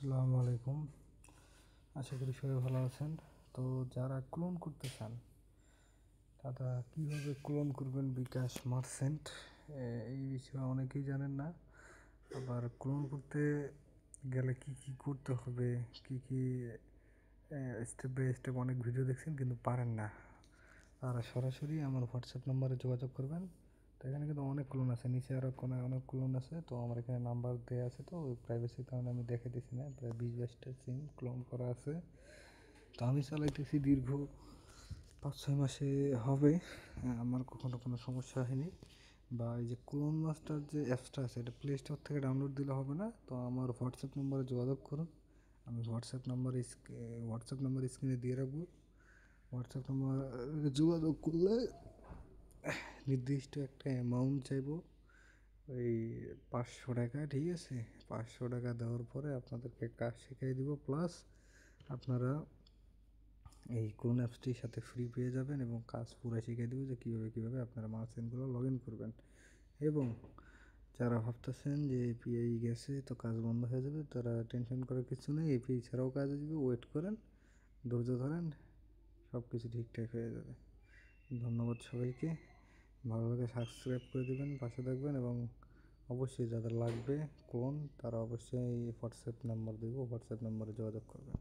আসসালামু আলাইকুম। আশা করি সবাই ভালো আছেন। তো যারা ক্লোন করতে চান তারা কীভাবে ক্লোন করবেন বিকাশ মার্চেন্ট, এই বিষয়ে অনেকেই জানেন না। আবার ক্লোন করতে গেলে কি কি করতে হবে, কি কি স্টেপ বাই স্টেপ অনেক ভিডিও দেখছেন কিন্তু পারেন না, তারা সরাসরি আমার হোয়াটসঅ্যাপ নাম্বারে যোগাযোগ করবেন। তো এখানে কিন্তু অনেক ক্লোন আছে, নিচে আরও কোনো অনেক ক্লোন আছে। তো আমার এখানে নাম্বার দেওয়া আছে, তো ওই প্রাইভেসির কারণে আমি দেখে দিচ্ছি না। প্রায় 20-22টা সিম ক্লোন করা আছে। তো আমি চালাইতেছি দীর্ঘ 5-6 মাসে হবে। আমার কখনো কোনো সমস্যা হয়নি। বা এই যে ক্লোন মাস্টার যে অ্যাপসটা আছে, এটা প্লে স্টোর থেকে ডাউনলোড দিলে হবে না। তো আমার হোয়াটসঅ্যাপ নাম্বারে যোগাযোগ করুন। আমি হোয়াটসঅ্যাপ নাম্বার স্ক্রিনে দিয়ে রাখবো। হোয়াটসঅ্যাপ নাম্বার যোগাযোগ করলে নির্দিষ্ট একটা অ্যামাউন্ট চাইবো, ওই 500 টাকা, ঠিক আছে? 500 টাকা দেওয়ার পরে আপনাদেরকে কাজ শিখিয়ে দিব, প্লাস আপনারা এই কোন অ্যাপসটির সাথে ফ্রি পেয়ে যাবেন এবং কাজ পুরো শিখিয়ে দেবো যে কীভাবে আপনারা মার্চেন্টগুলো লগ ইন করবেন। এবং যারা ভাবতেছেন যে এপিআই গেছে তো কাজ বন্ধ হয়ে যাবে, তারা টেনশন করার কিছু নেই। এপিআই ছাড়াও কাজ আসবে, ওয়েট করেন, ধৈর্য ধরেন, সব কিছু ঠিকঠাক হয়ে যাবে। ধন্যবাদ সবাইকে। ভালো লাগে সাবস্ক্রাইব করে দেবেন, পাশে থাকবেন, এবং অবশ্যই যাদের লাগবে ক্লোন তারা অবশ্যই হোয়াটসঅ্যাপ নাম্বার দেবো, হোয়াটসঅ্যাপ নাম্বারে যোগাযোগ করবেন।